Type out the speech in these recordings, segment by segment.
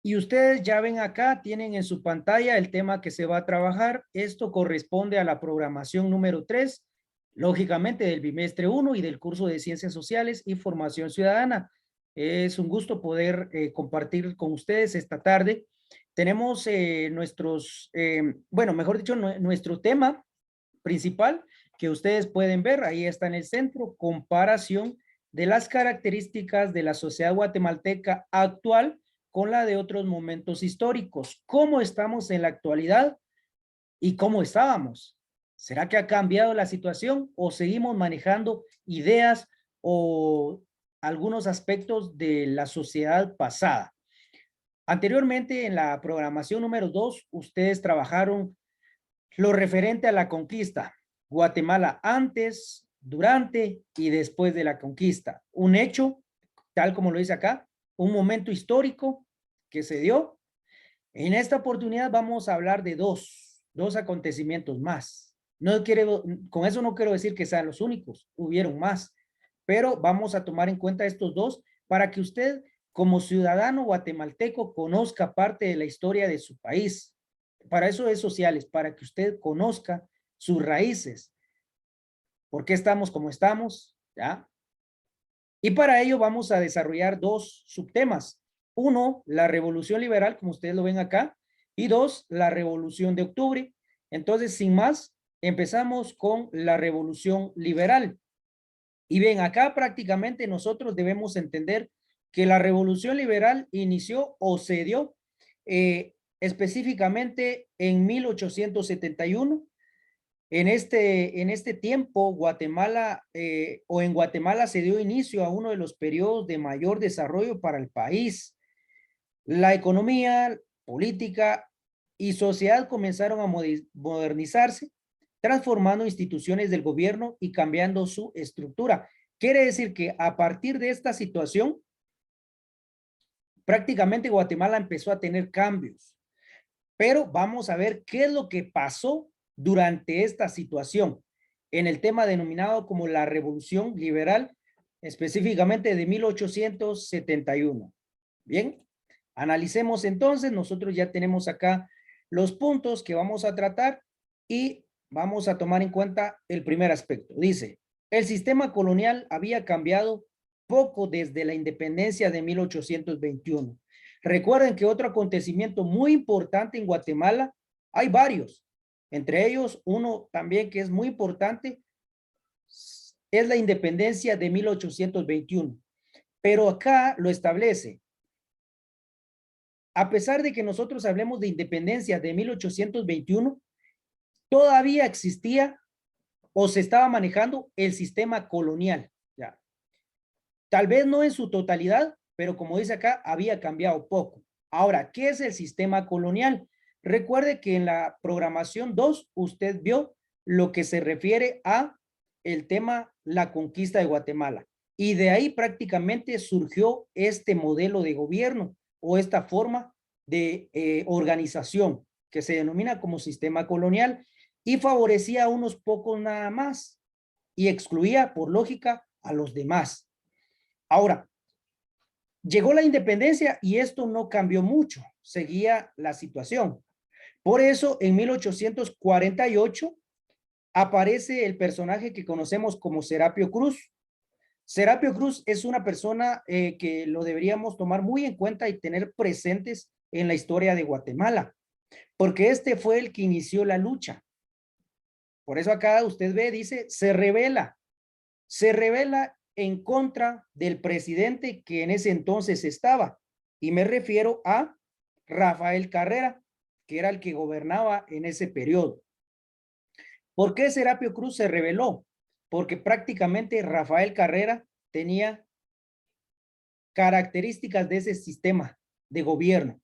Y ustedes ya ven acá, tienen en su pantalla el tema que se va a trabajar. Esto corresponde a la programación número 3, lógicamente del bimestre 1 y del curso de Ciencias Sociales y Formación Ciudadana. Es un gusto poder compartir con ustedes esta tarde. Tenemos bueno, mejor dicho, nuestro tema principal que ustedes pueden ver, ahí está en el centro, comparación de las características de la sociedad guatemalteca actual con la de otros momentos históricos. ¿Cómo estamos en la actualidad y cómo estábamos? ¿Será que ha cambiado la situación o seguimos manejando ideas o algunos aspectos de la sociedad pasada? Anteriormente, en la programación número 2, ustedes trabajaron lo referente a la conquista. Guatemala antes, durante y después de la conquista. Un hecho, tal como lo dice acá, un momento histórico que se dio. En esta oportunidad vamos a hablar de dos acontecimientos más. No quiero, con eso no quiero decir que sean los únicos, hubieron más, pero vamos a tomar en cuenta estos dos para que usted, como ciudadano guatemalteco, conozca parte de la historia de su país. Para eso es sociales, para que usted conozca sus raíces, por qué estamos como estamos, ¿ya? Y para ello vamos a desarrollar dos subtemas. Uno, la revolución liberal, como ustedes lo ven acá, y dos, la revolución de octubre. Entonces, sin más, empezamos con la revolución liberal. Y bien, acá prácticamente nosotros debemos entender que la revolución liberal inició o se dio específicamente en 1871. En este tiempo, en Guatemala se dio inicio a uno de los periodos de mayor desarrollo para el país. La economía, política y sociedad comenzaron a modernizarse, transformando instituciones del gobierno y cambiando su estructura. Quiere decir que a partir de esta situación, prácticamente Guatemala empezó a tener cambios. Pero vamos a ver qué es lo que pasó durante esta situación en el tema denominado como la Revolución Liberal, específicamente de 1871. Bien, analicemos entonces, nosotros ya tenemos acá los puntos que vamos a tratar y vamos a tomar en cuenta el primer aspecto. Dice, el sistema colonial había cambiado poco desde la independencia de 1821. Recuerden que otro acontecimiento muy importante en Guatemala, hay varios, entre ellos uno también que es muy importante, es la independencia de 1821. Pero acá lo establece, a pesar de que nosotros hablemos de independencia de 1821, todavía existía o se estaba manejando el sistema colonial. ¿Ya? Tal vez no en su totalidad, pero como dice acá, había cambiado poco. Ahora, ¿qué es el sistema colonial? Recuerde que en la programación 2 usted vio lo que se refiere a el tema la conquista de Guatemala. Y de ahí prácticamente surgió este modelo de gobierno o esta forma de organización que se denomina como sistema colonial y favorecía a unos pocos nada más y excluía por lógica a los demás. Ahora, llegó la independencia y esto no cambió mucho, seguía la situación. Por eso, en 1848 aparece el personaje que conocemos como Serapio Cruz. Serapio Cruz es una persona que lo deberíamos tomar muy en cuenta y tener presentes en la historia de Guatemala, porque este fue el que inició la lucha. Por eso acá usted ve, dice, se revela en contra del presidente que en ese entonces estaba. Y me refiero a Rafael Carrera, que era el que gobernaba en ese periodo. ¿Por qué Serapio Cruz se rebeló? Porque prácticamente Rafael Carrera tenía características de ese sistema de gobierno.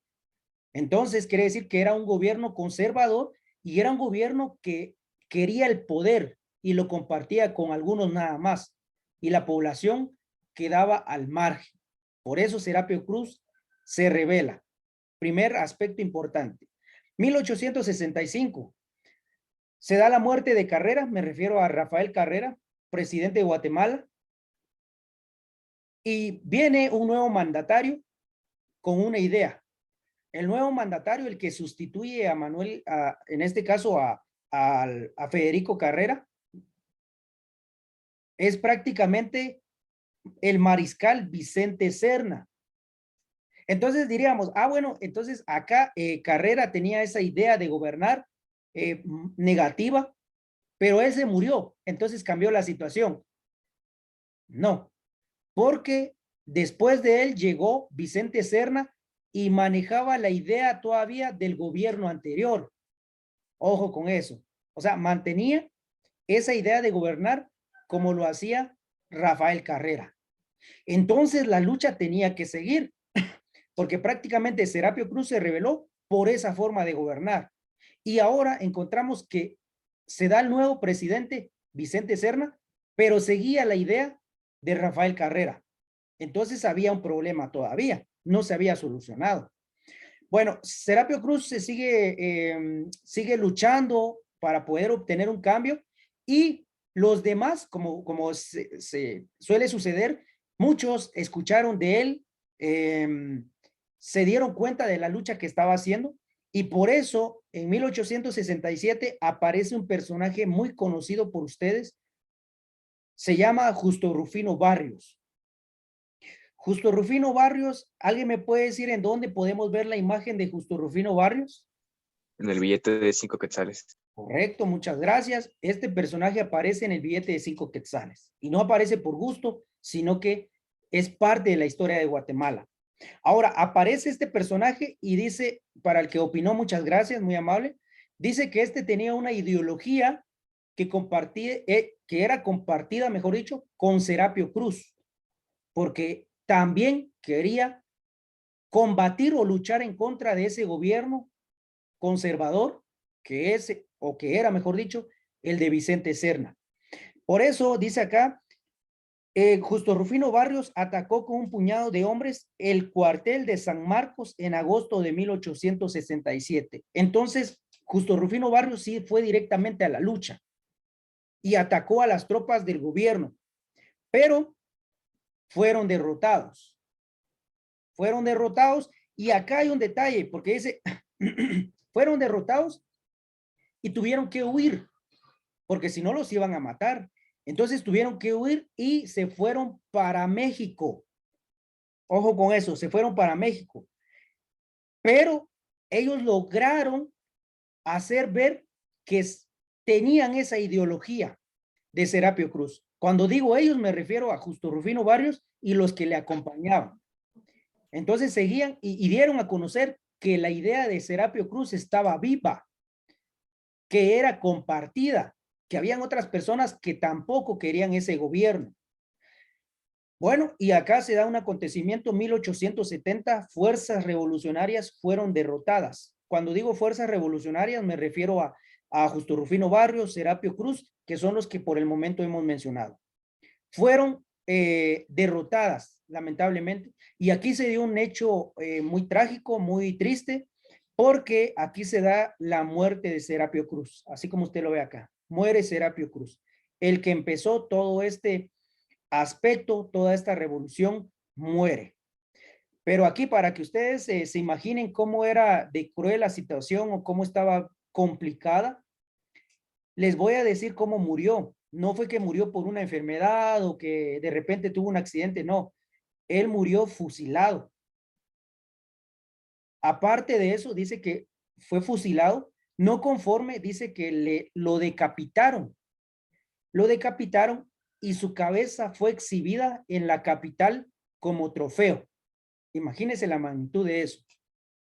Entonces, quiere decir que era un gobierno conservador y era un gobierno que quería el poder y lo compartía con algunos nada más. Y la población quedaba al margen. Por eso Serapio Cruz se rebela. Primer aspecto importante. 1865. Se da la muerte de Carrera, me refiero a Rafael Carrera, presidente de Guatemala. Y viene un nuevo mandatario con una idea. el nuevo mandatario, el que sustituye a Manuel, en este caso a Federico Carrera, es prácticamente el mariscal Vicente Serna. Entonces diríamos, bueno, entonces acá Carrera tenía esa idea de gobernar negativa, pero él se murió, entonces cambió la situación. No, porque después de él llegó Vicente Serna y manejaba la idea todavía del gobierno anterior. Ojo con eso. O sea, mantenía esa idea de gobernar como lo hacía Rafael Carrera. Entonces la lucha tenía que seguir, porque prácticamente Serapio Cruz se rebeló por esa forma de gobernar. Y ahora encontramos que se da el nuevo presidente Vicente Serna, pero seguía la idea de Rafael Carrera. Entonces había un problema todavía, no se había solucionado. Bueno, Serapio Cruz sigue luchando para poder obtener un cambio y los demás, como se suele suceder, muchos escucharon de él, se dieron cuenta de la lucha que estaba haciendo y por eso en 1867 aparece un personaje muy conocido por ustedes, se llama Justo Rufino Barrios. Justo Rufino Barrios, ¿alguien me puede decir en dónde podemos ver la imagen de Justo Rufino Barrios? En el billete de 5 quetzales. Correcto, muchas gracias. Este personaje aparece en el billete de 5 quetzales y no aparece por gusto, sino que es parte de la historia de Guatemala. Ahora, aparece este personaje y dice, para el que opinó, muchas gracias, muy amable, dice que este tenía una ideología que compartía, que era compartida, mejor dicho, con Serapio Cruz, porque también quería combatir o luchar en contra de ese gobierno conservador que es, o que era, mejor dicho, el de Vicente Serna. Por eso dice acá, Justo Rufino Barrios atacó con un puñado de hombres el cuartel de San Marcos en agosto de 1867. Entonces, Justo Rufino Barrios sí fue directamente a la lucha y atacó a las tropas del gobierno, pero fueron derrotados. Fueron derrotados y acá hay un detalle, porque dice, fueron derrotados y tuvieron que huir, porque si no los iban a matar. Entonces tuvieron que huir y se fueron para México. Ojo con eso, se fueron para México. Pero ellos lograron hacer ver que tenían esa ideología de Serapio Cruz. Cuando digo ellos, me refiero a Justo Rufino Barrios y los que le acompañaban. Entonces seguían y dieron a conocer que la idea de Serapio Cruz estaba viva, que era compartida, que habían otras personas que tampoco querían ese gobierno. Bueno, y acá se da un acontecimiento, 1870, fuerzas revolucionarias fueron derrotadas. Cuando digo fuerzas revolucionarias me refiero a Justo Rufino Barrios, Serapio Cruz, que son los que por el momento hemos mencionado. Fueron derrotadas, lamentablemente, y aquí se dio un hecho muy trágico, muy triste, porque aquí se da la muerte de Serapio Cruz, así como usted lo ve acá. Muere Serapio Cruz, el que empezó todo este aspecto, toda esta revolución, muere. Pero aquí para que ustedes se imaginen cómo era de cruel la situación o cómo estaba complicada, les voy a decir cómo murió. No fue que murió por una enfermedad o que de repente tuvo un accidente, no. Él murió fusilado. Aparte de eso, dice que fue fusilado, no conforme, dice que lo decapitaron. Lo decapitaron y su cabeza fue exhibida en la capital como trofeo. Imagínense la magnitud de eso.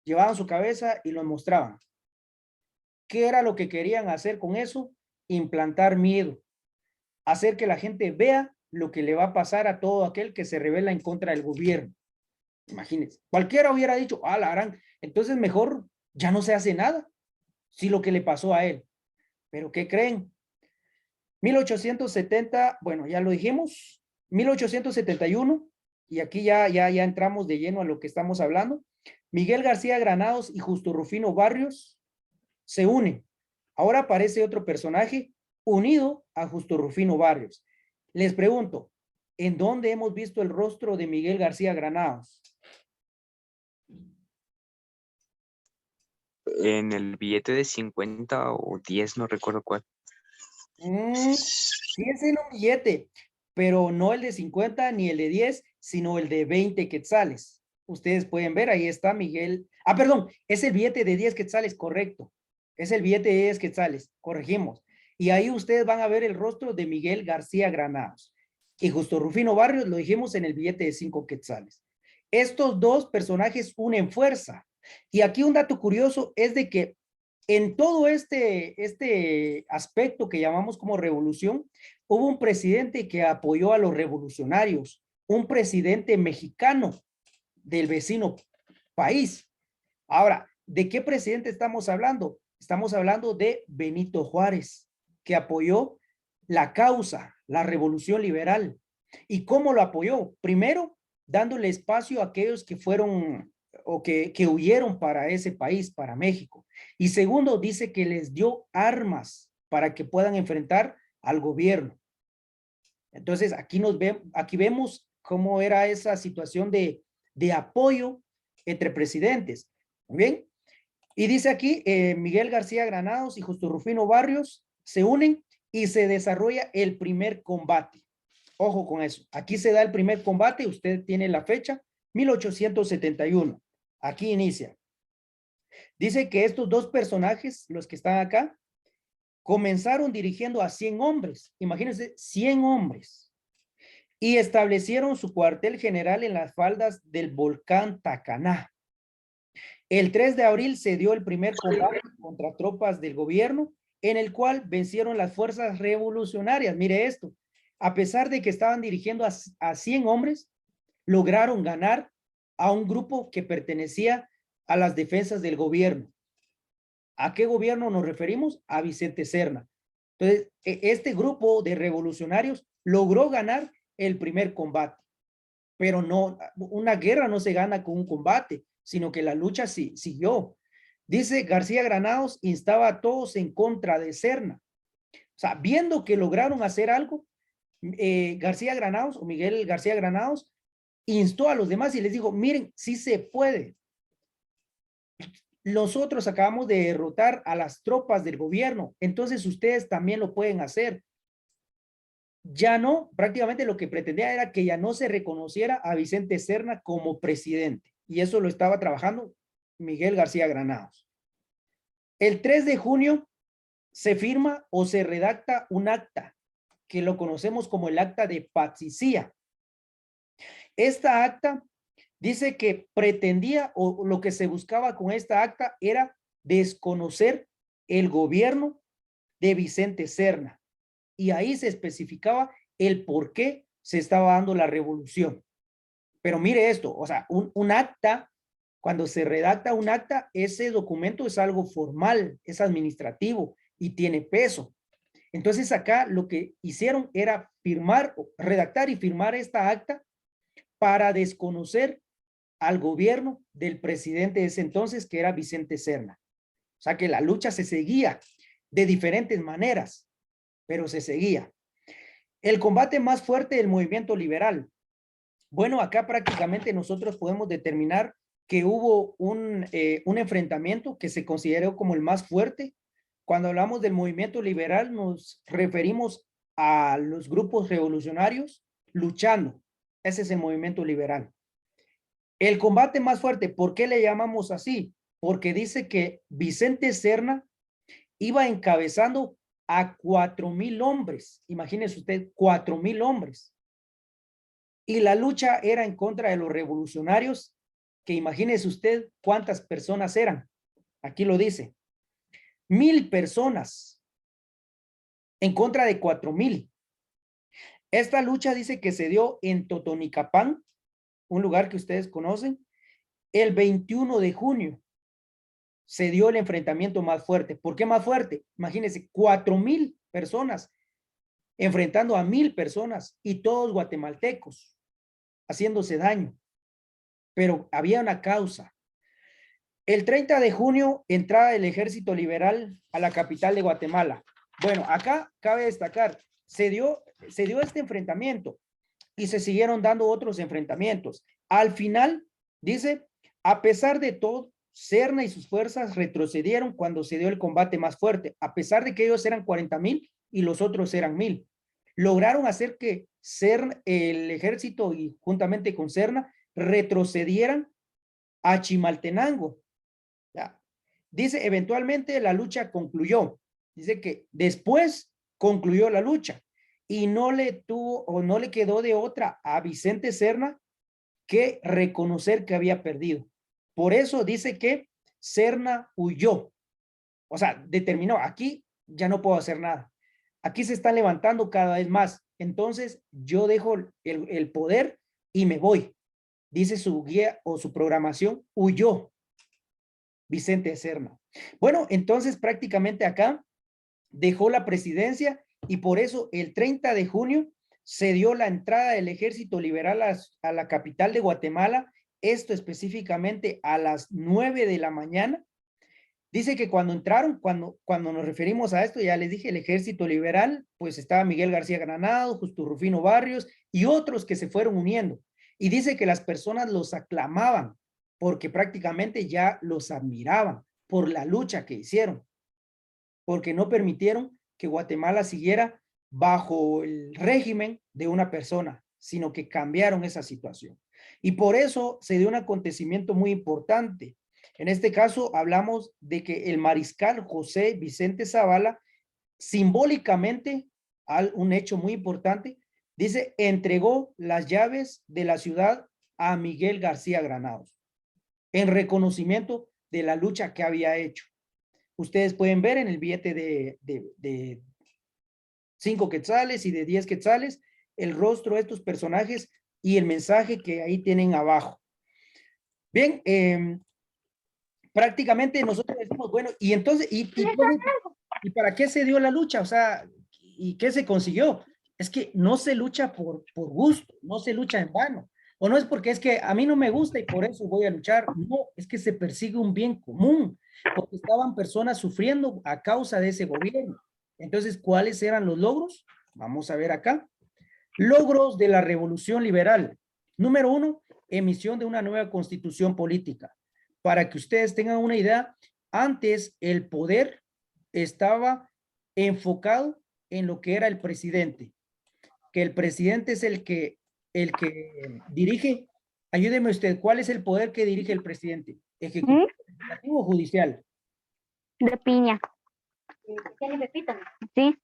Llevaban su cabeza y lo mostraban. ¿Qué era lo que querían hacer con eso? Implantar miedo. Hacer que la gente vea lo que le va a pasar a todo aquel que se rebela en contra del gobierno. Imagínense. Cualquiera hubiera dicho, la harán. Entonces mejor ya no se hace nada. Si lo que le pasó a él. Pero ¿qué creen? 1870, bueno, ya lo dijimos, 1871, y aquí ya entramos de lleno a lo que estamos hablando. Miguel García Granados y Justo Rufino Barrios se unen. Ahora aparece otro personaje unido a Justo Rufino Barrios. Les pregunto, ¿en dónde hemos visto el rostro de Miguel García Granados? En el billete de 50 o 10, no recuerdo cuál. Sí, es en un billete, pero no el de 50 ni el de 10, sino el de 20 quetzales. Ustedes pueden ver, ahí está Miguel. Ah, perdón, es el billete de 10 quetzales, correcto. Es el billete de 10 quetzales, corregimos. Y ahí ustedes van a ver el rostro de Miguel García Granados. Y Justo Rufino Barrios lo dijimos en el billete de 5 quetzales. Estos dos personajes unen fuerza. Y aquí un dato curioso es de que en todo este aspecto que llamamos como revolución, hubo un presidente que apoyó a los revolucionarios, un presidente mexicano del vecino país. Ahora, ¿de qué presidente estamos hablando? Estamos hablando de Benito Juárez, que apoyó la causa, la revolución liberal. ¿Y cómo lo apoyó? Primero, dándole espacio a aquellos que fueron o que huyeron para ese país, para México. Y segundo, dice que les dio armas para que puedan enfrentar al gobierno. Entonces, aquí vemos cómo era esa situación de apoyo entre presidentes. Muy bien. Y dice aquí, Miguel García Granados y Justo Rufino Barrios se unen y se desarrolla el primer combate. Ojo con eso. Aquí se da el primer combate. Usted tiene la fecha, 1871. Aquí inicia. Dice que estos dos personajes, los que están acá, comenzaron dirigiendo a 100 hombres. Imagínense, 100 hombres. Y establecieron su cuartel general en las faldas del volcán Tacaná. El 3 de abril se dio el primer combate contra tropas del gobierno, en el cual vencieron las fuerzas revolucionarias. Mire esto, a pesar de que estaban dirigiendo a 100 hombres, lograron ganar a un grupo que pertenecía a las defensas del gobierno. ¿A qué gobierno nos referimos? A Vicente Serna. Entonces, este grupo de revolucionarios logró ganar el primer combate, pero no, una guerra no se gana con un combate, sino que la lucha siguió. Dice García Granados instaba a todos en contra de Serna. O sea, viendo que lograron hacer algo, García Granados o Miguel García Granados instó a los demás y les dijo, miren, sí se puede. Nosotros acabamos de derrotar a las tropas del gobierno, entonces ustedes también lo pueden hacer. Ya no, prácticamente lo que pretendía era que ya no se reconociera a Vicente Serna como presidente, y eso lo estaba trabajando Miguel García Granados. El 3 de junio se firma o se redacta un acta que lo conocemos como el acta de Patzicía. Esta acta dice que pretendía o lo que se buscaba con esta acta era desconocer el gobierno de Vicente Serna. Y ahí se especificaba el por qué se estaba dando la revolución. Pero mire esto, o sea, un acta, cuando se redacta un acta, ese documento es algo formal, es administrativo y tiene peso. Entonces acá lo que hicieron era firmar, redactar y firmar esta acta para desconocer al gobierno del presidente de ese entonces, que era Vicente Serna. O sea que la lucha se seguía de diferentes maneras, pero se seguía. El combate más fuerte del movimiento liberal. Bueno, acá prácticamente nosotros podemos determinar que hubo un enfrentamiento que se consideró como el más fuerte. Cuando hablamos del movimiento liberal nos referimos a los grupos revolucionarios luchando. Ese es el movimiento liberal. El combate más fuerte, ¿por qué le llamamos así? Porque dice que Vicente Serna iba encabezando a 4,000 hombres. Imagínese usted, 4,000 hombres. Y la lucha era en contra de los revolucionarios, que imagínese usted cuántas personas eran. Aquí lo dice. 1,000 personas en contra de 4,000. Esta lucha dice que se dio en Totonicapán, un lugar que ustedes conocen, el 21 de junio. Se dio el enfrentamiento más fuerte. ¿Por qué más fuerte? Imagínense, 4,000 personas enfrentando a 1,000 personas y todos guatemaltecos haciéndose daño. Pero había una causa. El 30 de junio, entrada del Ejército Liberal a la capital de Guatemala. Bueno, acá cabe destacar, se dio este enfrentamiento y se siguieron dando otros enfrentamientos. Al final, dice, a pesar de todo, Serna y sus fuerzas retrocedieron cuando se dio el combate más fuerte, a pesar de que ellos eran 40,000 y los otros eran 1,000. Lograron hacer que el ejército y juntamente con Serna retrocedieran a Chimaltenango. ¿Ya? Dice, eventualmente la lucha concluyó. Dice que después concluyó la lucha y no le quedó de otra a Vicente Serna que reconocer que había perdido. Por eso dice que Serna huyó. O sea, determinó, aquí ya no puedo hacer nada. Aquí se están levantando cada vez más. Entonces yo dejo el poder y me voy. Dice su guía o su programación, huyó Vicente Serna. Bueno, entonces prácticamente acá dejó la presidencia y por eso el 30 de junio se dio la entrada del Ejército Liberal a la capital de Guatemala, esto específicamente a las 9 de la mañana. Dice que cuando entraron, cuando nos referimos a esto, ya les dije, el Ejército Liberal, pues estaba Miguel García Granado, Justo Rufino Barrios y otros que se fueron uniendo. Y dice que las personas los aclamaban porque prácticamente ya los admiraban por la lucha que hicieron, porque no permitieron que Guatemala siguiera bajo el régimen de una persona, sino que cambiaron esa situación. Y por eso se dio un acontecimiento muy importante. En este caso hablamos de que el mariscal José Vicente Zavala, simbólicamente, un hecho muy importante, dice, entregó las llaves de la ciudad a Miguel García Granados, en reconocimiento de la lucha que había hecho. Ustedes pueden ver en el billete de 5 quetzales y de 10 quetzales el rostro de estos personajes y el mensaje que ahí tienen abajo. Bien, prácticamente nosotros decimos, bueno, y entonces, ¿y para qué se dio la lucha? O sea, ¿y qué se consiguió? Es que no se lucha por gusto, no se lucha en vano. O no es porque es que a mí no me gusta y por eso voy a luchar. No, es que se persigue un bien común, porque estaban personas sufriendo a causa de ese gobierno. Entonces, ¿cuáles eran los logros? Vamos a ver acá. Logros de la revolución liberal. Número 1, emisión de una nueva constitución política. Para que ustedes tengan una idea, antes el poder estaba enfocado en lo que era el presidente, que el presidente es el que dirige. Ayúdeme usted, ¿cuál es el poder que dirige el presidente? ¿Ejecutivo, legislativo o judicial? De piña. ¿Tiene Pepita? Sí.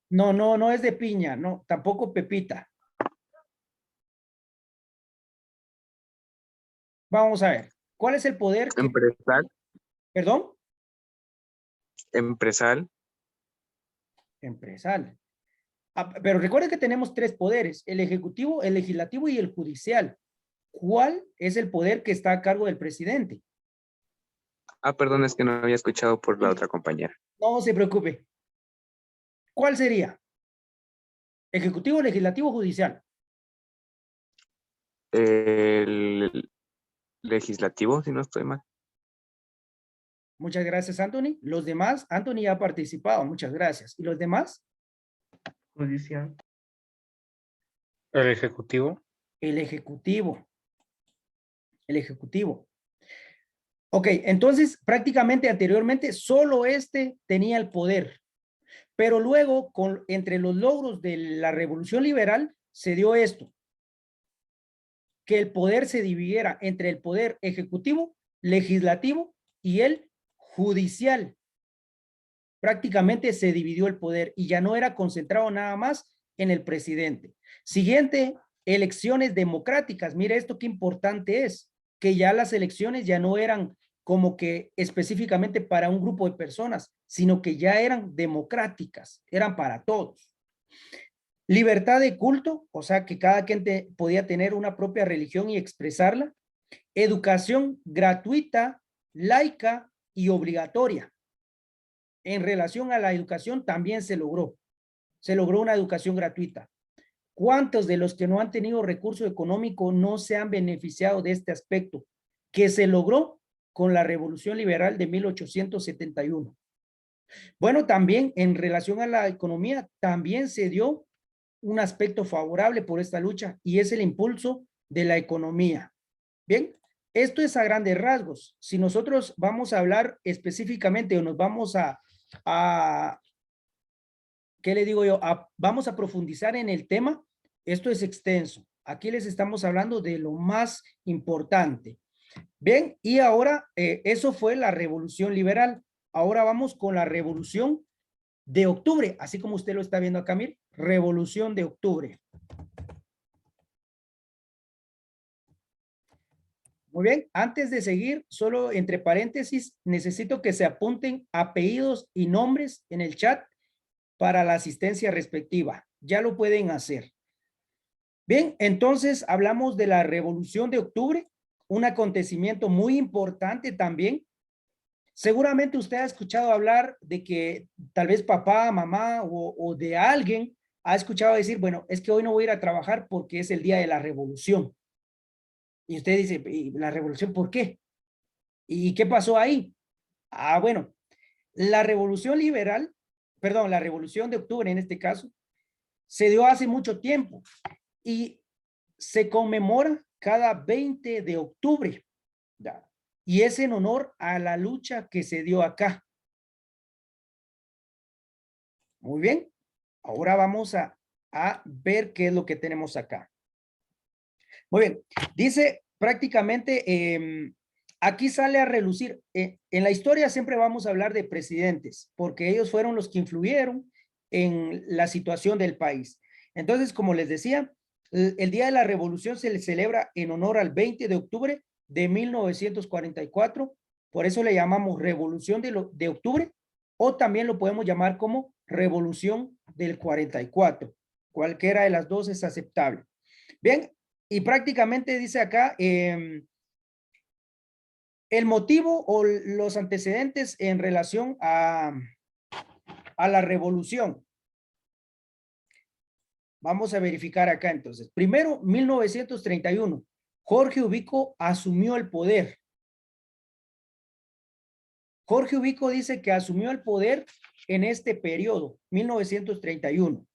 No, no, no es de piña, no, tampoco Pepita. Vamos a ver, ¿cuál es el poder que... Empresal, ¿Perdón? empresal, Empresarial. Pero recuerden que tenemos 3 poderes, el ejecutivo, el legislativo y el judicial. ¿Cuál es el poder que está a cargo del presidente? perdón, es que no había escuchado por la otra compañera. No se preocupe. ¿Cuál sería? Ejecutivo, legislativo, judicial. El legislativo, si no estoy mal. Muchas gracias, Anthony. Los demás, Anthony ha participado, muchas gracias. ¿Y los demás? Judicial. El ejecutivo. El ejecutivo. El ejecutivo. Ok, entonces prácticamente anteriormente solo este tenía el poder, pero luego entre los logros de la revolución liberal se dio esto, que el poder se dividiera entre el poder ejecutivo, legislativo y el judicial. Prácticamente se dividió el poder y ya no era concentrado nada más en el presidente. Siguiente, elecciones democráticas. Mire esto qué importante es, que ya las elecciones ya no eran como que específicamente para un grupo de personas, sino que ya eran democráticas, eran para todos. Libertad de culto, o sea que cada quien podía tener una propia religión y expresarla. Educación gratuita, laica y obligatoria. En relación a la educación también se logró una educación gratuita. ¿Cuántos de los que no han tenido recurso económico no se han beneficiado de este aspecto que se logró con la Revolución Liberal de 1871? Bueno, también en relación a la economía, también se dio un aspecto favorable por esta lucha y es el impulso de la economía. Bien, Esto es a grandes rasgos. Si nosotros vamos a hablar específicamente o nos vamos ¿qué le digo yo? Vamos a profundizar en el tema. Esto es extenso. Aquí les estamos hablando de lo más importante. Bien, y ahora eso fue la revolución liberal. Ahora vamos con la revolución de octubre, así como usted lo está viendo acá, mire, revolución de octubre. Muy bien, antes de seguir, solo entre paréntesis, necesito que se apunten apellidos y nombres en el chat para la asistencia respectiva. Ya lo pueden hacer. Bien, entonces hablamos de la Revolución de Octubre, un acontecimiento muy importante también. Seguramente usted ha escuchado hablar de que tal vez papá, mamá o de alguien ha escuchado decir, bueno, es que hoy no voy a ir a trabajar porque es el día de la revolución. Y usted dice, ¿y la revolución por qué? ¿Y qué pasó ahí? Ah, bueno, la revolución liberal, perdón, la revolución de octubre en este caso, se dio hace mucho tiempo y se conmemora cada 20 de octubre. ¿Ya? Y es en honor a la lucha que se dio acá. Muy bien, ahora vamos a ver qué es lo que tenemos acá. Muy bien, dice prácticamente, aquí sale a relucir, en la historia siempre vamos a hablar de presidentes, porque ellos fueron los que influyeron en la situación del país. Entonces, como les decía, el Día de la Revolución se le celebra en honor al 20 de octubre de 1944, por eso le llamamos Revolución de Octubre, o también lo podemos llamar como Revolución del 44. Cualquiera de las dos es aceptable. Bien, y prácticamente dice acá, el motivo o los antecedentes en relación a la revolución. Vamos a verificar acá entonces. Primero, 1931, Jorge Ubico asumió el poder. Jorge Ubico dice que asumió el poder en este periodo, 1931.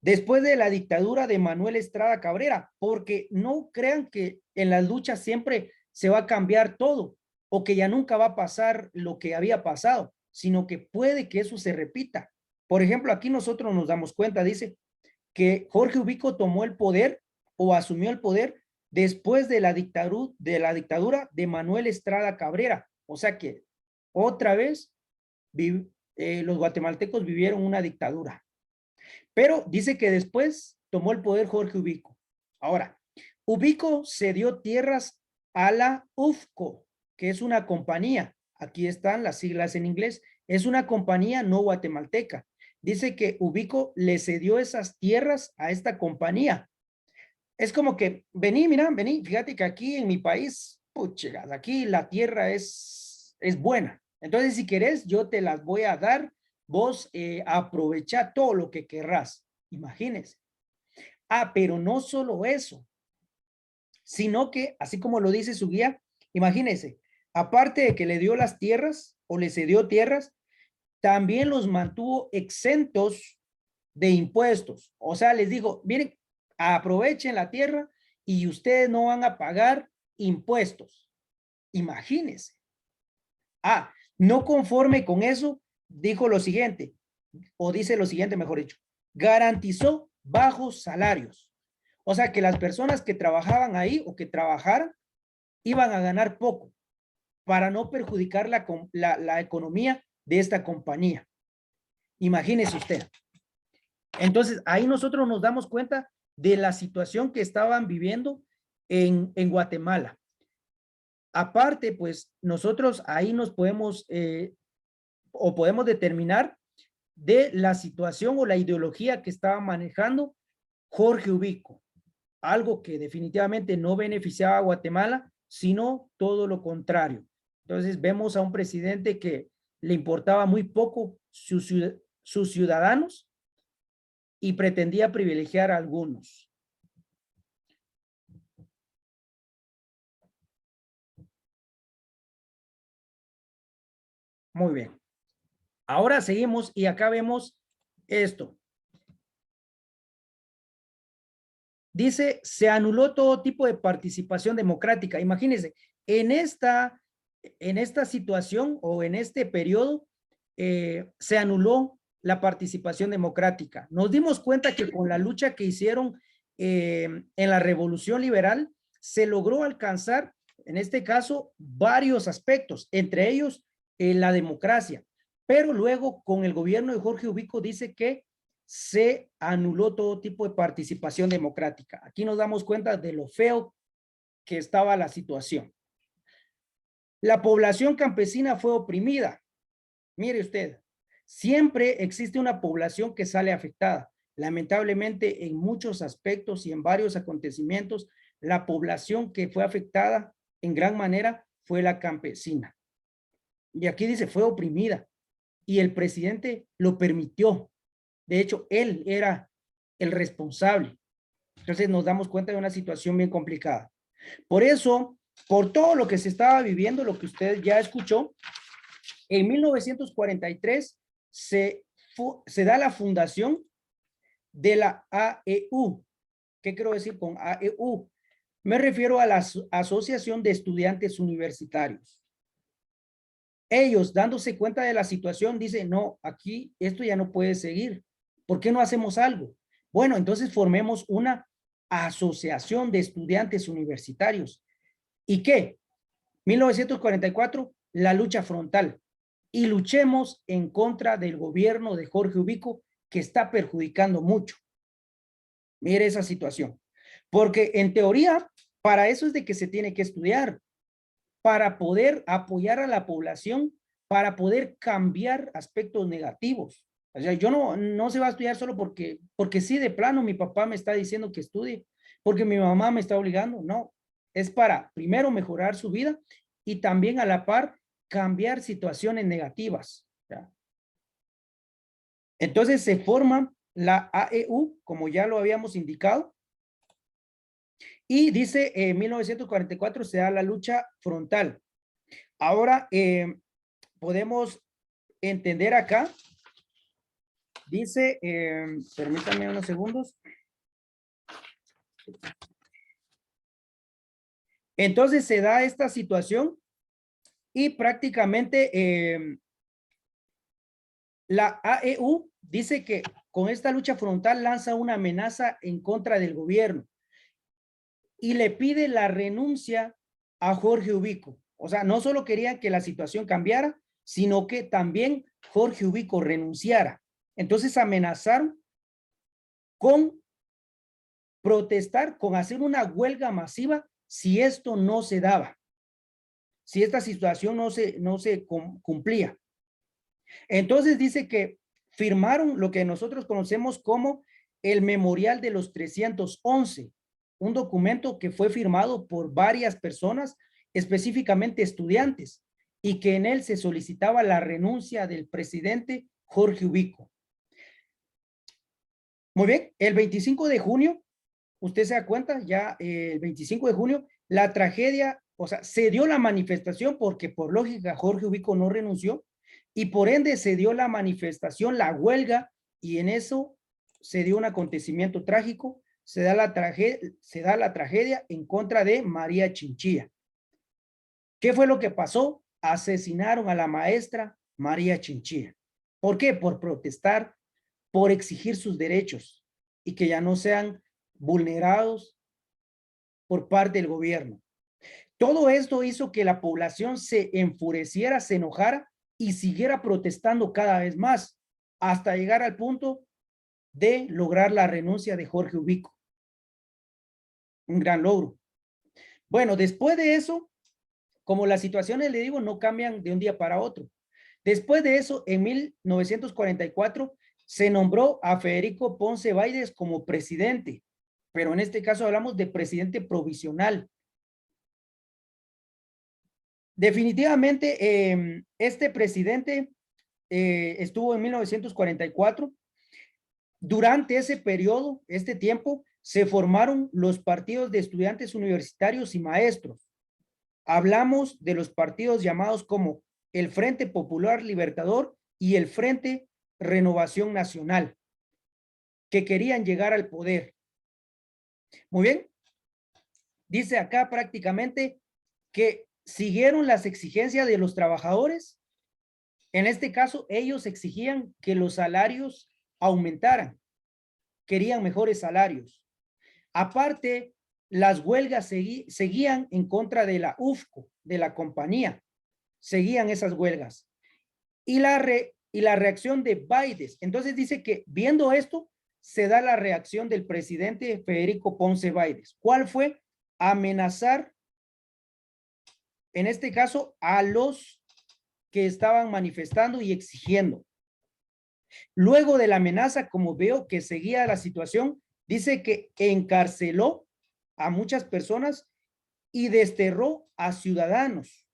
Después de la dictadura de Manuel Estrada Cabrera, porque no crean que en las luchas siempre se va a cambiar todo o que ya nunca va a pasar lo que había pasado, sino que puede que eso se repita. Por ejemplo, aquí nosotros nos damos cuenta, dice que Jorge Ubico tomó el poder o asumió el poder después de la dictadura de Manuel Estrada Cabrera. O sea que otra vez los guatemaltecos vivieron una dictadura. Pero dice que después tomó el poder Jorge Ubico. Ahora, Ubico cedió tierras a la UFCO, que es una compañía. Aquí están las siglas en inglés. Es una compañía no guatemalteca. Dice que Ubico le cedió esas tierras a esta compañía. Es como que, vení, mira, vení, fíjate que aquí en mi país, puchigas, aquí la tierra es buena. Entonces, si querés, yo te las voy a dar, vos aprovecha todo lo que querrás. Imagínense. Ah, pero no solo eso, sino que, así como lo dice su guía, imagínense, aparte de que le dio las tierras o le cedió tierras, también los mantuvo exentos de impuestos. O sea, les digo, miren, aprovechen la tierra y ustedes no van a pagar impuestos. Imagínense. Ah, no conforme con eso, dijo lo siguiente, o dice lo siguiente, mejor dicho, garantizó bajos salarios. O sea, que las personas que trabajaban ahí o que trabajaran iban a ganar poco para no perjudicar la economía de esta compañía. Imagínese usted. Entonces, ahí nosotros nos damos cuenta de la situación que estaban viviendo en Guatemala. Aparte, pues nosotros ahí nos podemos o podemos determinar de la situación o la ideología que estaba manejando Jorge Ubico, algo que definitivamente no beneficiaba a Guatemala, sino todo lo contrario. Entonces vemos a un presidente que le importaba muy poco sus ciudadanos y pretendía privilegiar a algunos. Muy bien. Ahora seguimos y acá vemos esto. dice, se anuló todo tipo de participación democrática. Imagínense, en esta situación o en este periodo, se anuló la participación democrática. Nos dimos cuenta que con la lucha que hicieron en la Revolución Liberal, se logró alcanzar, en este caso, varios aspectos, entre ellos la democracia. Pero luego, con el gobierno de Jorge Ubico, dice que se anuló todo tipo de participación democrática. Aquí nos damos cuenta de lo feo que estaba la situación. La población campesina fue oprimida. Mire usted, siempre existe una población que sale afectada. Lamentablemente, en muchos aspectos y en varios acontecimientos, la población que fue afectada en gran manera fue la campesina. Y aquí dice, fue oprimida. Y el presidente lo permitió. De hecho, él era el responsable. Entonces nos damos cuenta de una situación bien complicada. Por eso, por todo lo que se estaba viviendo, lo que usted ya escuchó, en 1943 se da la fundación de la AEU. ¿Qué quiero decir con AEU? Me refiero a la Asociación de Estudiantes Universitarios. Ellos, dándose cuenta de la situación, dicen, no, aquí esto ya no puede seguir. ¿Por qué no hacemos algo? Bueno, entonces formemos una asociación de estudiantes universitarios. ¿Y qué? 1944, la lucha frontal. Y luchemos en contra del gobierno de Jorge Ubico, que está perjudicando mucho. Mire esa situación. Porque en teoría, para eso es de que se tiene que estudiar, para poder apoyar a la población, para poder cambiar aspectos negativos. O sea, yo no se va a estudiar solo porque sí, de plano, mi papá me está diciendo que estudie, porque mi mamá me está obligando. No, es para primero mejorar su vida y también a la par cambiar situaciones negativas. ¿Ya? Entonces se forma la AEU, como ya lo habíamos indicado, y dice en 1944 se da la lucha frontal. Ahora podemos entender acá, dice, permítanme unos segundos. Entonces se da esta situación y prácticamente la AEU dice que con esta lucha frontal lanza una amenaza en contra del gobierno y le pide la renuncia a Jorge Ubico. O sea, no solo querían que la situación cambiara, sino que también Jorge Ubico renunciara. Entonces amenazaron con protestar, con hacer una huelga masiva si esto no se daba, si esta situación no se cumplía. Entonces dice que firmaron lo que nosotros conocemos como el Memorial de los 311, un documento que fue firmado por varias personas, específicamente estudiantes, y que en él se solicitaba la renuncia del presidente Jorge Ubico. Muy bien, el 25 de junio, usted se da cuenta, ya el 25 de junio, la tragedia, o sea, se dio la manifestación porque por lógica Jorge Ubico no renunció y por ende se dio la manifestación, la huelga, y en eso se dio un acontecimiento trágico, se da la tragedia en contra de María Chinchilla. ¿Qué fue lo que pasó? Asesinaron a la maestra María Chinchilla. ¿Por qué? Por protestar, por exigir sus derechos y que ya no sean vulnerados por parte del gobierno. Todo esto hizo que la población se enfureciera, se enojara y siguiera protestando cada vez más hasta llegar al punto de lograr la renuncia de Jorge Ubico. Un gran logro. Bueno, después de eso, como las situaciones, le digo, no cambian de un día para otro. Después de eso, en 1944, se nombró a Federico Ponce Báidez como presidente, pero en este caso hablamos de presidente provisional. Definitivamente, este presidente estuvo en 1944. Durante ese periodo, este tiempo, se formaron los partidos de estudiantes universitarios y maestros. Hablamos de los partidos llamados como el Frente Popular Libertador y el Frente Renovación Nacional, que querían llegar al poder. Muy bien. Dice acá prácticamente que siguieron las exigencias de los trabajadores. En este caso, ellos exigían que los salarios aumentaran, querían mejores salarios. Aparte, las huelgas seguían en contra de la UFCO, de la compañía, seguían esas huelgas. Y la reacción de Baides. Entonces dice que viendo esto, se da la reacción del presidente Federico Ponce Baides. ¿Cuál fue? Amenazar, en este caso, a los que estaban manifestando y exigiendo. Luego de la amenaza, como veo que seguía la situación, dice que encarceló a muchas personas y desterró a ciudadanos.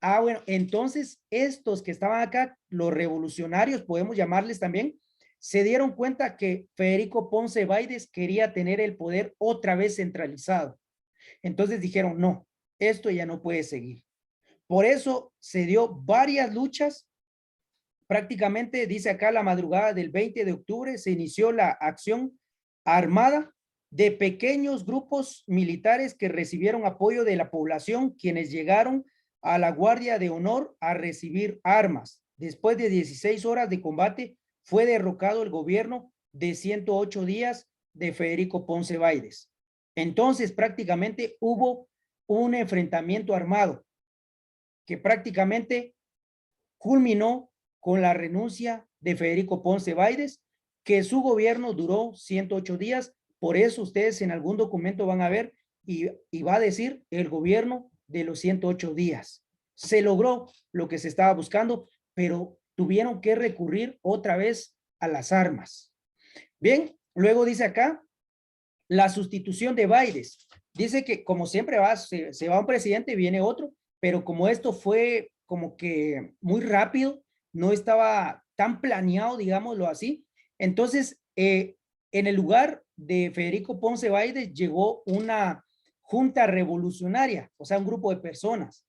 Ah, bueno, entonces estos que estaban acá, los revolucionarios, podemos llamarles también, se dieron cuenta que Federico Ponce Baides quería tener el poder otra vez centralizado. Entonces dijeron, no, esto ya no puede seguir. Por eso se dio varias luchas. Prácticamente, dice acá, la madrugada del 20 de octubre se inició la acción armada de pequeños grupos militares que recibieron apoyo de la población, quienes llegaron a la Guardia de Honor a recibir armas. Después de 16 horas de combate, fue derrocado el gobierno de 108 días de Federico Ponce Baides. Entonces, prácticamente hubo un enfrentamiento armado que prácticamente culminó con la renuncia de Federico Ponce Baides, que su gobierno duró 108 días. Por eso ustedes en algún documento van a ver y va a decir el gobierno de los 108 días. Se logró lo que se estaba buscando, pero tuvieron que recurrir otra vez a las armas. Bien, luego dice acá, la sustitución de Baides. Dice que como siempre se va un presidente, viene otro, pero como esto fue como que muy rápido, no estaba tan planeado, digámoslo así. Entonces, en el lugar de Federico Ponce Baides llegó una junta revolucionaria, o sea, un grupo de personas.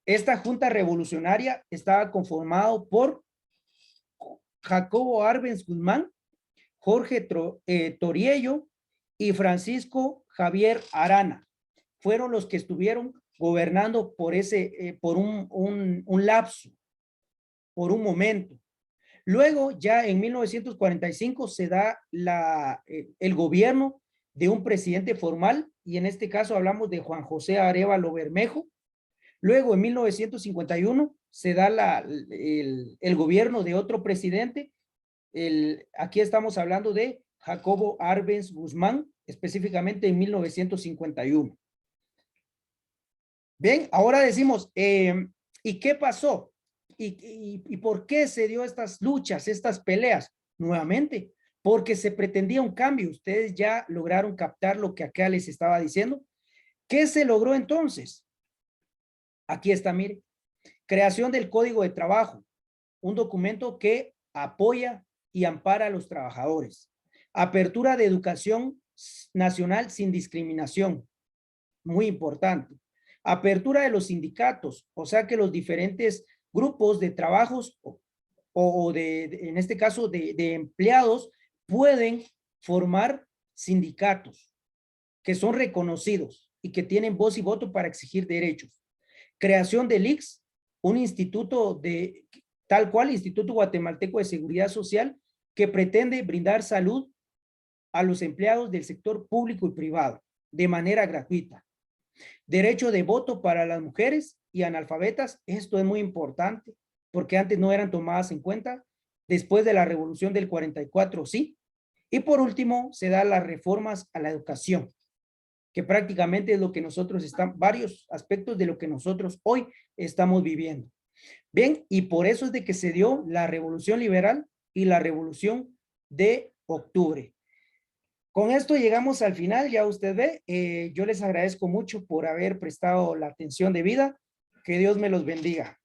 Esta junta revolucionaria estaba conformado por Jacobo Arbenz Guzmán, Jorge Toriello y Francisco Javier Arana. Fueron los que estuvieron gobernando por un lapso, por un momento. Luego, ya en 1945 se da el gobierno de un presidente formal, y en este caso hablamos de Juan José Arévalo Bermejo. Luego, en 1951, se da el gobierno de otro presidente. Aquí estamos hablando de Jacobo Arbenz Guzmán, específicamente en 1951. Bien, ahora decimos, ¿y qué pasó? ¿Y por qué se dio estas luchas, estas peleas? Nuevamente, porque se pretendía un cambio. Ustedes ya lograron captar lo que acá les estaba diciendo. ¿Qué se logró entonces? Aquí está, mire. Creación del Código de Trabajo, un documento que apoya y ampara a los trabajadores. Apertura de educación nacional sin discriminación, muy importante. Apertura de los sindicatos, o sea que los diferentes grupos de trabajos en este caso de empleados pueden formar sindicatos que son reconocidos y que tienen voz y voto para exigir derechos. Creación del ICS, un instituto tal cual, Instituto Guatemalteco de Seguridad Social, que pretende brindar salud a los empleados del sector público y privado de manera gratuita. Derecho de voto para las mujeres y analfabetas, esto es muy importante porque antes no eran tomadas en cuenta. Después de la revolución del 44, sí. Y por último, se dan las reformas a la educación, que prácticamente es lo que varios aspectos de lo que nosotros hoy estamos viviendo. Bien, y por eso es de que se dio la revolución liberal y la revolución de octubre. Con esto llegamos al final, ya usted ve, yo les agradezco mucho por haber prestado la atención debida. Que Dios me los bendiga.